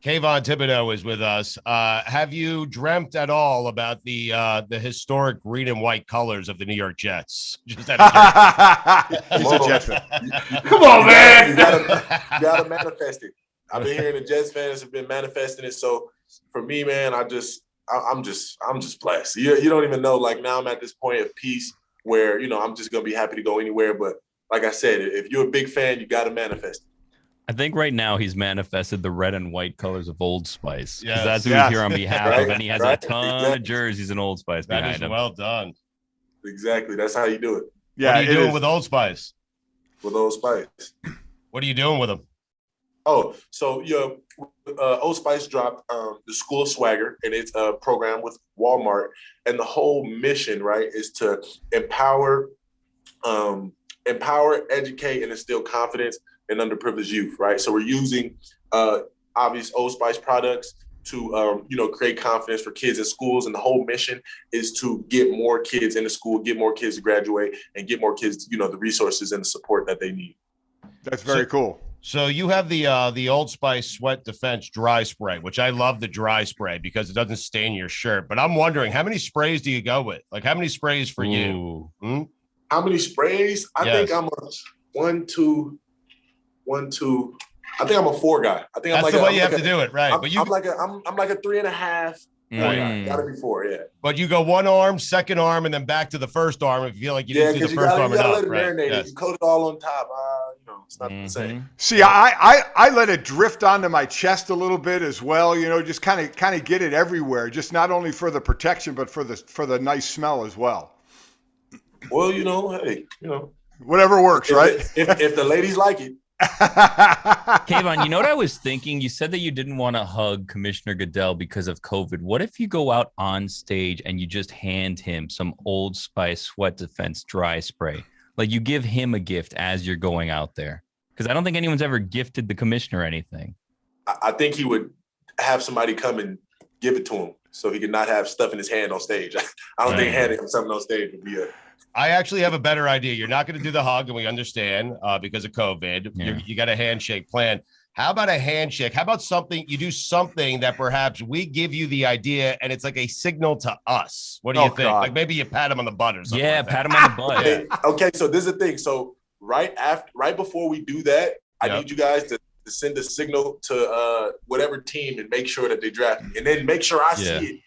Speaker 3: Kayvon Thibodeaux is with us. Have you dreamt at all about the historic green and white colors of the New York Jets? Just He's
Speaker 12: a Jets fan.
Speaker 11: Come on, man! You gotta manifest it. I've been hearing the Jets fans have been manifesting it. So for me, man, I'm just blessed. You don't even know. Like now, I'm at this point of peace where I'm just gonna be happy to go anywhere. But like I said, if you're a big fan, you gotta manifest it.
Speaker 6: I think right now he's manifested the red and white colors of Old Spice.
Speaker 3: Yes.
Speaker 6: That's who we hear on behalf of, and he has a ton of jerseys in Old Spice behind him.
Speaker 3: That is well done.
Speaker 11: Exactly. That's how you do it.
Speaker 12: Yeah,
Speaker 3: what are you doing with Old Spice?
Speaker 11: With Old Spice.
Speaker 3: What are you doing with them?
Speaker 11: Oh, so Old Spice dropped the School of Swagger, and it's a program with Walmart, and the whole mission, right, is to empower, educate, and instill confidence in underprivileged youth, right? So we're using obvious Old Spice products to create confidence for kids in schools, and the whole mission is to get more kids into school, get more kids to graduate, and get more kids the resources and the support that they need.
Speaker 12: That's very cool.
Speaker 3: So you have the Old Spice Sweat Defense dry spray, which I love the dry spray because it doesn't stain your shirt. But I'm wondering, how many sprays do you go with? Like, how many sprays for you? Hmm?
Speaker 11: How many sprays? I think I'm a 1, 2. I think I'm a 4 guy. I think
Speaker 3: that's the way you have to do it, right?
Speaker 11: I'm like a 3.5. Gotta be 4, yeah.
Speaker 3: But you go one arm, second arm, and then back to the first arm if you feel like you didn't do the first arm enough.
Speaker 11: Let it marinate. Yes. You coat it all on top. It's not the same.
Speaker 12: See, I let it drift onto my chest a little bit as well. Just kind of get it everywhere. Just not only for the protection, but for the nice smell as well.
Speaker 11: Well, hey,
Speaker 12: whatever works, right?
Speaker 11: If the ladies like it.
Speaker 6: Kayvon, you know what I was thinking? You said that you didn't want to hug Commissioner Goodell because of COVID. What if you go out on stage and you just hand him some Old Spice Sweat Defense dry spray? Like you give him a gift as you're going out there? Because I don't think anyone's ever gifted the commissioner anything.
Speaker 11: I think he would have somebody come and give it to him so he could not have stuff in his hand on stage. I don't think handing him something on stage would be
Speaker 3: I actually have a better idea. You're not going to do the hug, and we understand because of COVID.
Speaker 6: Yeah.
Speaker 3: You got a handshake plan. How about a handshake? How about you do something that perhaps we give you the idea, and it's like a signal to us. What do you think?
Speaker 12: God.
Speaker 3: Like maybe you pat him on the butt or something.
Speaker 6: Yeah,
Speaker 3: like
Speaker 6: pat him on the butt.
Speaker 11: Yeah. Okay, so this is the thing. So right before we do that, I need you guys to send a signal to whatever team and make sure that they draft me, and then make sure I see it.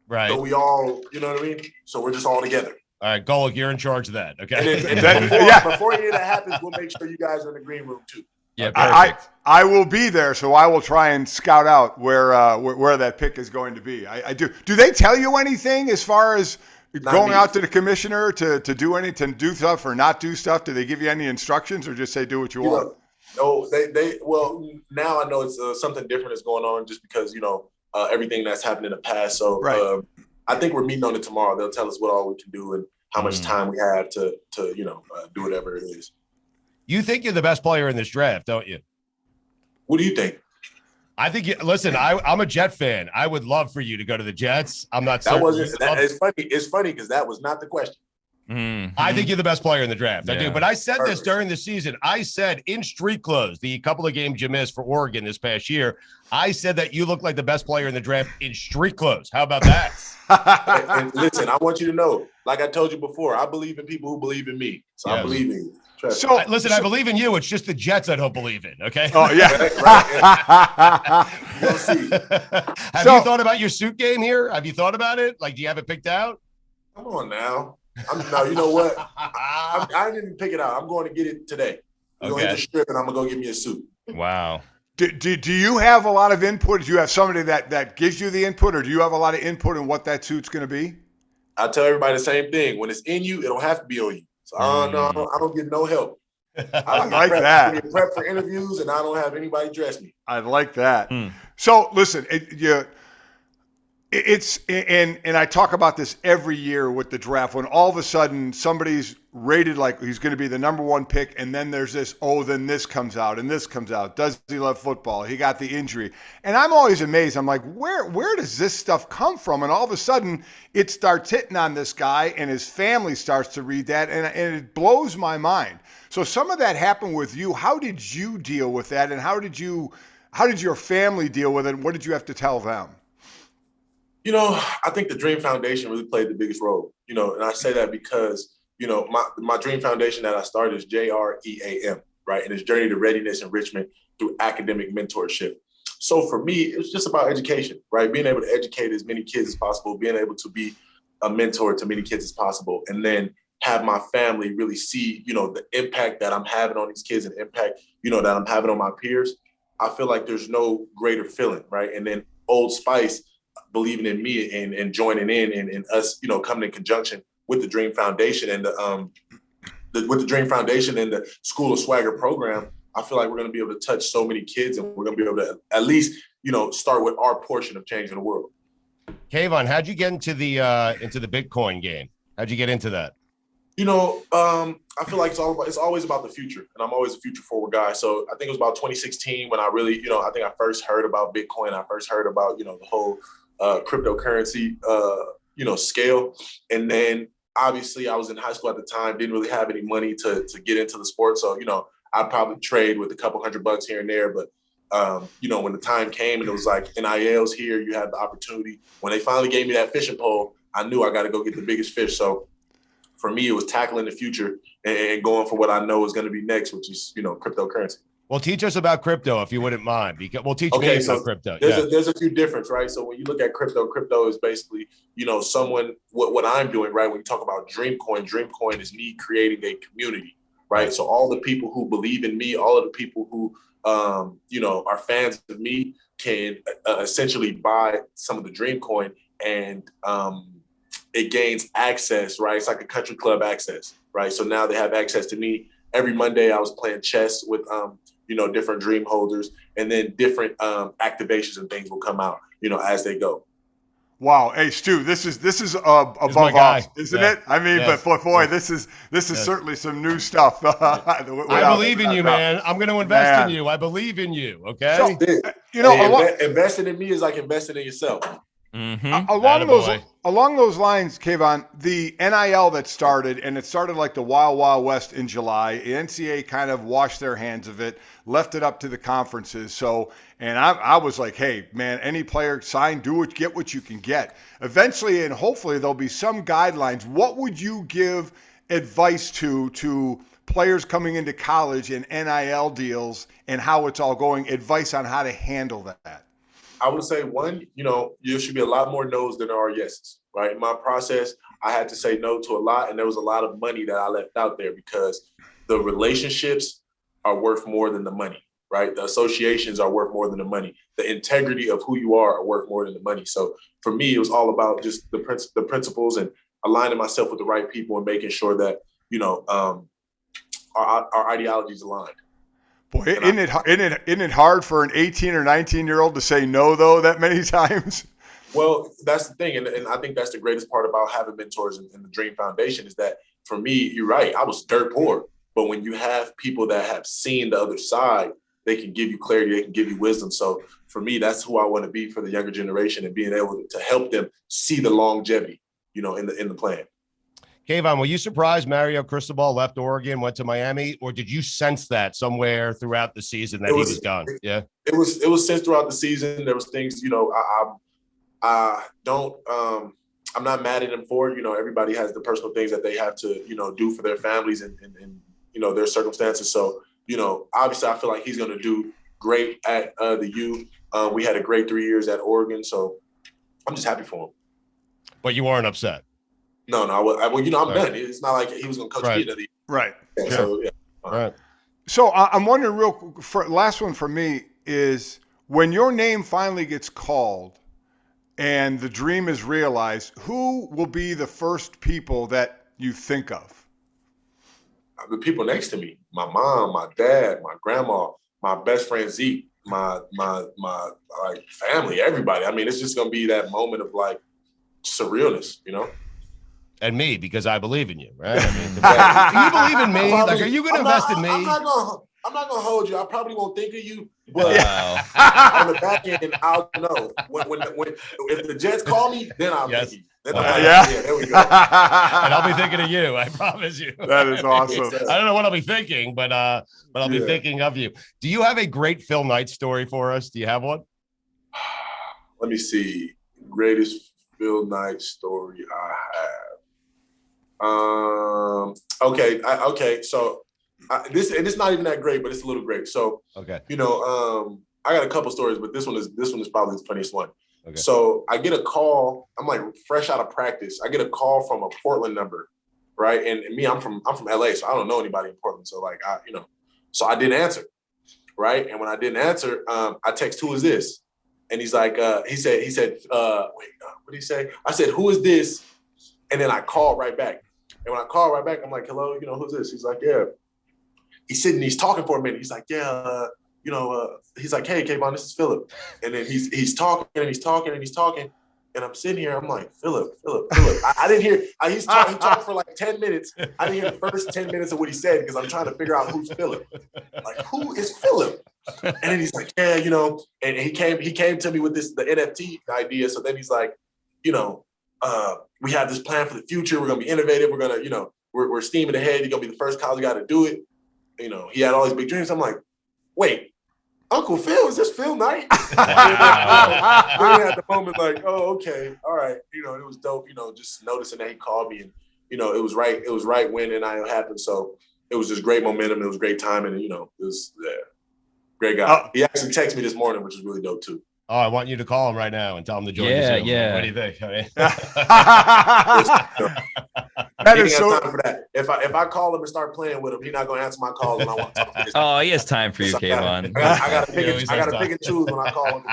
Speaker 3: Right.
Speaker 11: So we all, you know what I mean? So we're just all together.
Speaker 3: All right, Golick, you're in charge of that. Okay.
Speaker 11: And then before any of that happens, we'll make sure you guys are in the green room too.
Speaker 6: Yeah, perfect.
Speaker 12: I will be there, so I will try and scout out where that pick is going to be. I do. Do they tell you anything as far as going out to the commissioner to do stuff or not do stuff? Do they give you any instructions or just say do what you want?
Speaker 11: No, well, now I know it's something different is going on just because everything that's happened in the past. So
Speaker 12: right.
Speaker 11: I think we're meeting on it tomorrow. They'll tell us what all we can do and how much time we have to do whatever it is.
Speaker 3: You think you're the best player in this draft, don't you?
Speaker 11: What do you think?
Speaker 3: I think. Listen, I'm a Jet fan. I would love for you to go to the Jets. I'm not.
Speaker 11: It's funny. It's funny because that was not the question.
Speaker 6: Mm-hmm.
Speaker 3: I think you're the best player in the draft.
Speaker 6: Yeah.
Speaker 3: I do. But I said this during the season. I said in street clothes, the couple of games you missed for Oregon this past year, I said that you look like the best player in the draft in street clothes. How about that?
Speaker 11: and listen, I want you to know, like I told you before, I believe in people who believe in me. So I believe in you.
Speaker 3: I believe in you. It's just the Jets I don't believe in. Okay.
Speaker 12: Oh yeah.
Speaker 11: We'll see.
Speaker 3: Have you thought about your suit game here? Have you thought about it? Like, do you have it picked out?
Speaker 11: Come on now. You know what? I didn't pick it out. I'm going to get it today. I'm going to hit the strip and I'm going to go get me a suit.
Speaker 6: Wow.
Speaker 12: Do you have a lot of input? Do you have somebody that gives you the input, or do you have a lot of input in what that suit's going to be?
Speaker 11: I tell everybody the same thing. When it's in you, it don't have to be on you. So I don't get no help.
Speaker 12: I like that.
Speaker 11: Prep for interviews, and I don't have anybody dress me.
Speaker 12: I like that. So listen, and I talk about this every year with the draft when all of a sudden somebody's rated like he's going to be the number one pick, and then there's this, then this comes out and this comes out. Does he love football? He got the injury. And I'm always amazed. I'm like, where does this stuff come from? And all of a sudden it starts hitting on this guy, and his family starts to read that, and it blows my mind. So some of that happened with you. How did you deal with that, and how did your family deal with it, and what did you have to tell them?
Speaker 11: I think the Dream Foundation really played the biggest role, and I say that because, my Dream Foundation that I started is JREAM, right? And it's Journey to Readiness Enrichment through Academic Mentorship. So for me, it was just about education, right? Being able to educate as many kids as possible, being able to be a mentor to many kids as possible, and then have my family really see, the impact that I'm having on these kids and impact, that I'm having on my peers. I feel like there's no greater feeling, right? And then Old Spice believing in me and joining in and us, coming in conjunction with the Dream Foundation and with the Dream Foundation and the School of Swagger program, I feel like we're going to be able to touch so many kids, and we're going to be able to at least, start with our portion of changing the world.
Speaker 3: Kayvon, how'd you get into the Bitcoin game? How'd you get into that?
Speaker 11: I feel like it's always about the future, and I'm always a future forward guy. So I think it was about 2016 when I really, I think I first heard about Bitcoin. I first heard about, the whole cryptocurrency, scale. And then obviously I was in high school at the time, didn't really have any money to get into the sport. So, I'd probably trade with a couple $100 here and there. But, when the time came and it was like NILs here, you had the opportunity. When they finally gave me that fishing pole, I knew I got to go get the biggest fish. So for me, it was tackling the future and going for what I know is going to be next, which is, cryptocurrency.
Speaker 3: Well, teach us about crypto if you wouldn't mind. Because we'll teach me about crypto.
Speaker 11: There's a few differences, right? So when you look at crypto is basically, what I'm doing, right? When you talk about Dreamcoin is me creating a community, right? So all the people who believe in me, all of the people who, are fans of me can essentially buy some of the Dreamcoin and it gains access, right? It's like a country club access, right? So now they have access to me. Every Monday I was playing chess with, different dream holders, and then different activations and things will come out, as they go.
Speaker 12: Wow. Hey, Stu, this is above us, isn't it? I mean, but boy, this is certainly some new stuff.
Speaker 3: I believe in you, man. I'm going to invest in you. I believe in you. Okay.
Speaker 11: So, investing in me is like investing in yourself.
Speaker 3: Mm-hmm.
Speaker 12: Along those lines, Kayvon, the NIL that started, and it started like the Wild Wild West in July. The NCAA kind of washed their hands of it, left it up to the conferences. So, and I was like, hey, man, any player sign, get what you can get. Eventually, and hopefully, there'll be some guidelines. What would you give advice to players coming into college and NIL deals and how it's all going? Advice on how to handle that.
Speaker 11: I would say one, there should be a lot more no's than there are yeses, right? In my process, I had to say no to a lot, and there was a lot of money that I left out there because the relationships are worth more than the money, right? The associations are worth more than the money. The integrity of who you are worth more than the money. So for me, it was all about just the principles and aligning myself with the right people and making sure that, our ideologies aligned.
Speaker 12: Boy, isn't it hard for an 18 or 19-year-old to say no, though, that many times?
Speaker 11: Well, that's the thing. And I think that's the greatest part about having mentors in the Dream Foundation is that, for me, you're right, I was dirt poor. But when you have people that have seen the other side, they can give you clarity, they can give you wisdom. So for me, that's who I want to be for the younger generation and being able to help them see the longevity, in the plan.
Speaker 3: Kayvon, were you surprised Mario Cristobal left Oregon, went to Miami, or did you sense that somewhere throughout the season that he was done? Yeah,
Speaker 11: it was sensed throughout the season. There was things, I don't, I'm not mad at him for it. Everybody has the personal things that they have to, do for their families and their circumstances. So, obviously I feel like he's going to do great at the U. We had a great 3 years at Oregon, so I'm just happy for him.
Speaker 3: But you weren't upset.
Speaker 11: No, I'm done. It's not like he was going to coach me another year.
Speaker 12: Right.
Speaker 11: Yeah, so, yeah.
Speaker 3: All right.
Speaker 12: So I'm wondering last one for me is when your name finally gets called and the dream is realized, who will be the first people that you think of?
Speaker 11: the people next to me, my mom, my dad, my grandma, my best friend Zeke, my like family, everybody. I mean, it's just gonna be that moment of like surrealness, you know.
Speaker 3: And me, because I believe in you, right? I mean, do you believe in me? Like, are you going to invest in me?
Speaker 11: I'm not gonna hold you. I probably won't think of you, but on the back end, I'll know. When if the Jets call me, then I'll think of you. Then there we go.
Speaker 3: And I'll be thinking of you. I promise you.
Speaker 12: That is awesome.
Speaker 3: I don't know what I'll be thinking, but I'll be thinking of you. Do you have a great Phil Knight story for us? Do you have one?
Speaker 11: Let me see. Greatest Phil Knight story I have. Okay. So it's not even that great, but it's a little great. So you know, I got a couple stories, but this one is probably the funniest one. Okay. So I get a call. I'm like fresh out of practice. I get a call from a Portland number, right? And me, I'm from LA, so I don't know anybody in Portland. So like so I didn't answer, right? And when I didn't answer, I text, "Who is this?" And he's like, he said, what did he say? I said, "Who is this?" And then I called right back. And when I called right back, I'm like, "Hello, who's this?" He's like, "Yeah." He's sitting, he's talking for a minute. He's like, "Yeah, he's like, "Hey, Kayvon, this is Philip." And then he's talking and he's talking and he's talking. And I'm sitting here, I'm like, Philip. I didn't hear, he talked for like 10 minutes. I didn't hear the first 10 minutes of what he said because I'm trying to figure out who's Philip. Like, who is Philip? And then he's like, "Yeah, and he came to me with the NFT idea. So then he's like, we have this plan for the future. We're going to be innovative. We're going to, we're steaming ahead. You're going to be the first college guy to do it. He had all these big dreams. I'm like, wait, Uncle Phil, is this Phil Knight? At the moment, like, oh, okay, all right. It was dope, just noticing that he called me and, it was right when NIL happened. So it was just great momentum. It was great timing. And, it was great guy. He actually texted me this morning, which is really dope too.
Speaker 3: Oh, I want you to call him right now and tell him to join the Zoom.
Speaker 6: Yeah.
Speaker 3: What do you think?
Speaker 12: That is so.
Speaker 11: Time for that. If I call him and start playing with him, he's not going to answer my call when I want to talk to him.
Speaker 6: Oh, he has time for you, Kayvon.
Speaker 11: I got to pick and choose when I call him.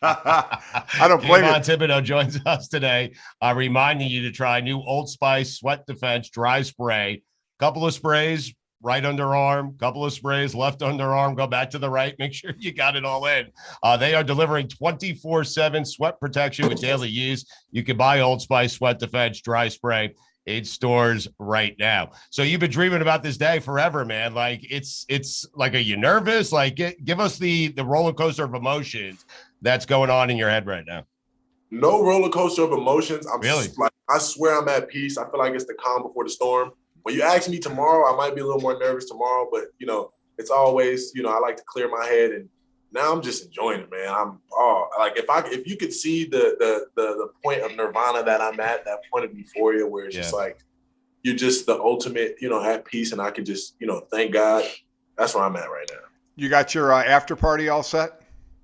Speaker 12: I don't blame
Speaker 3: Kayvon Thibodeaux joins us today, reminding you to try new Old Spice Sweat Defense Dry Spray. Couple of sprays. Right underarm, couple of sprays, left underarm, go back to the right. Make sure you got it all in. They are delivering 24/7 sweat protection with daily use. You can buy Old Spice Sweat Defense Dry Spray in stores right now. So you've been dreaming about this day forever, man. Like it's like, are you nervous? Like give us the roller coaster of emotions that's going on in your head right now.
Speaker 11: No roller coaster of emotions.
Speaker 3: Really?
Speaker 11: I swear I'm at peace. I feel like it's the calm before the storm. When you ask me tomorrow, I might be a little more nervous tomorrow, but it's always, I like to clear my head, and now I'm just enjoying it, man. Like if you could see the point of nirvana that I'm at, that point of euphoria where it's just like you're just the ultimate, at peace, and I can just, thank God. That's where I'm at right now.
Speaker 12: You got your after party all set?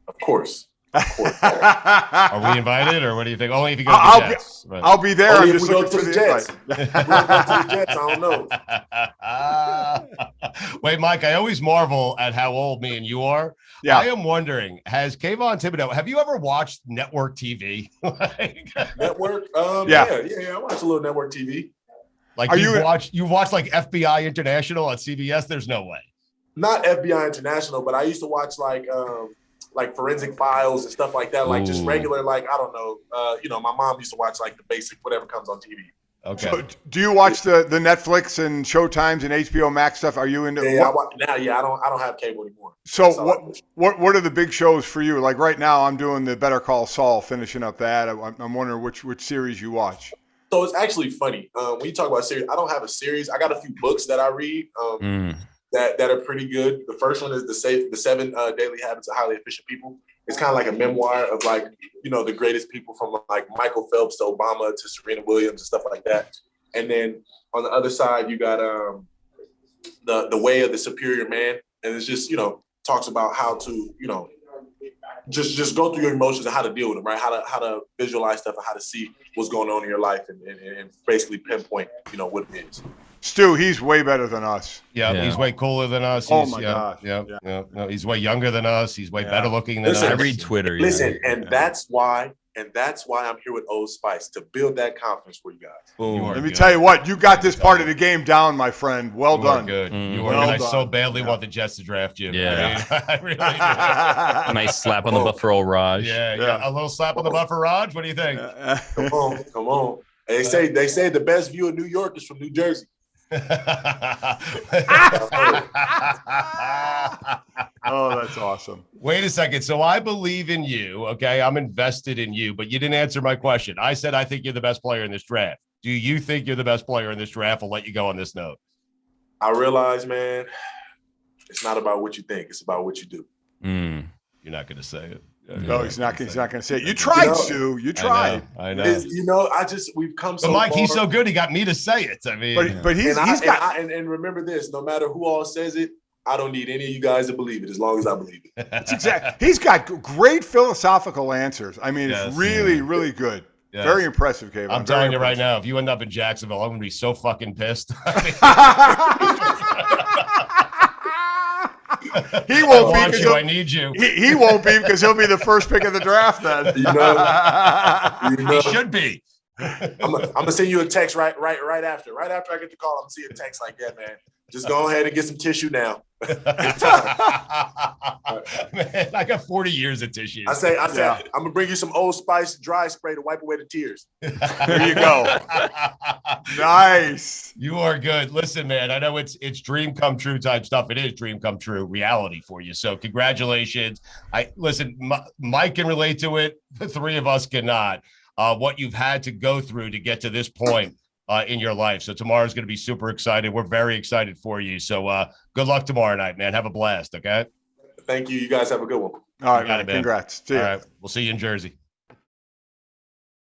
Speaker 11: Of course.
Speaker 3: Are we invited, or what do you think? Only if you go to the Jets.
Speaker 12: I'll be there. I'm just looking for the
Speaker 11: Jets. I don't know.
Speaker 3: Wait, Mike, I always marvel at how old me and you are. Yeah. I am wondering, has Kayvon Thibodeaux, have you ever watched network TV?
Speaker 11: Network? Yeah, I watch a little network TV.
Speaker 3: Like you watched like FBI International on CBS? There's no way.
Speaker 11: Not FBI International, but I used to watch like Forensic Files and stuff like that, like just regular, like, I don't know, my mom used to watch like the basic, whatever comes on TV.
Speaker 3: Okay.
Speaker 12: So do you watch the Netflix and Showtimes and HBO Max stuff? Are you into?
Speaker 11: Yeah, I don't have cable anymore.
Speaker 12: So what are the big shows for you? Like right now, I'm doing the Better Call Saul, finishing up that. I'm wondering which series you watch.
Speaker 11: So it's actually funny when you talk about series. I don't have a series. I got a few books that I read. That are pretty good. The first one is the 7 Daily Habits of Highly Efficient People. It's kind of like a memoir of like, the greatest people from like Michael Phelps to Obama to Serena Williams and stuff like that. And then on the other side, you got the Way of the Superior Man. And it's just, talks about how to, just go through your emotions and how to deal with them, right? How to visualize stuff and how to see what's going on in your life and basically pinpoint, what it is.
Speaker 12: Stu, he's way better than us.
Speaker 3: Yeah, he's way cooler than us.
Speaker 12: Oh my gosh.
Speaker 3: No, he's way younger than us. He's way better looking than us.
Speaker 6: I read Twitter.
Speaker 11: Listen, and that's why And that's why I'm here with Old Spice, to build that confidence for you guys.
Speaker 12: Let me tell you what, you got this part of the game down, my friend. Well done.
Speaker 3: Good. You
Speaker 12: Well
Speaker 3: are. I
Speaker 12: done.
Speaker 3: so badly want the Jets to draft you.
Speaker 6: Yeah.
Speaker 3: I really do.
Speaker 6: Nice slap on the butt for old Raj.
Speaker 3: Yeah. A little slap on the butt for Raj. What do you think?
Speaker 11: Come on. They say the best view of New York is from New Jersey.
Speaker 12: Oh, that's awesome.
Speaker 3: Wait a second. So I believe in you. Okay. I'm invested in you, but you didn't answer my question. I said I think you're the best player in this draft. Do you think you're the best player in this draft? I'll let you go on this note.
Speaker 11: I realize, man, it's not about what you think. It's about what you do.
Speaker 3: You're not going to say it.
Speaker 12: No, he's not going to say it. You tried, Stu. You tried.
Speaker 3: I know.
Speaker 11: We've come so
Speaker 3: But Mike,
Speaker 11: far.
Speaker 3: he's so good. He got me to say it. I mean,
Speaker 12: but he's got.
Speaker 11: And remember this: no matter who all says it, I don't need any of you guys to believe it. As long as I believe it.
Speaker 12: That's exactly. He's got great philosophical answers. I mean, it's really, really good.
Speaker 3: Yes.
Speaker 12: Very impressive, Kayvon.
Speaker 3: I'm telling you right now, if you end up in Jacksonville, I'm going to be so fucking pissed.
Speaker 12: He won't
Speaker 3: I
Speaker 12: be.
Speaker 3: I need you.
Speaker 12: He won't be because he'll be the first pick of the draft then.
Speaker 3: He should be.
Speaker 11: I'm gonna send you a text right after. Right after I get the call, I'm gonna see a text like, "Yeah, man, just go ahead and get some tissue now."
Speaker 3: Man, I got 40 years of tissue.
Speaker 11: I say, I'm gonna bring you some Old Spice dry spray to wipe away the tears.
Speaker 12: There you go. Nice.
Speaker 3: You are good. Listen, man, I know it's dream come true type stuff. It is dream come true reality for you. So congratulations. Mike can relate to it. The three of us cannot. What you've had to go through to get to this point in your life. So tomorrow's going to be super excited. We're very excited for you. So good luck tomorrow night, man. Have a blast. Okay.
Speaker 11: Thank you. You guys have a good one.
Speaker 12: All right, man. Congrats. See you.
Speaker 3: All right. We'll see you in Jersey.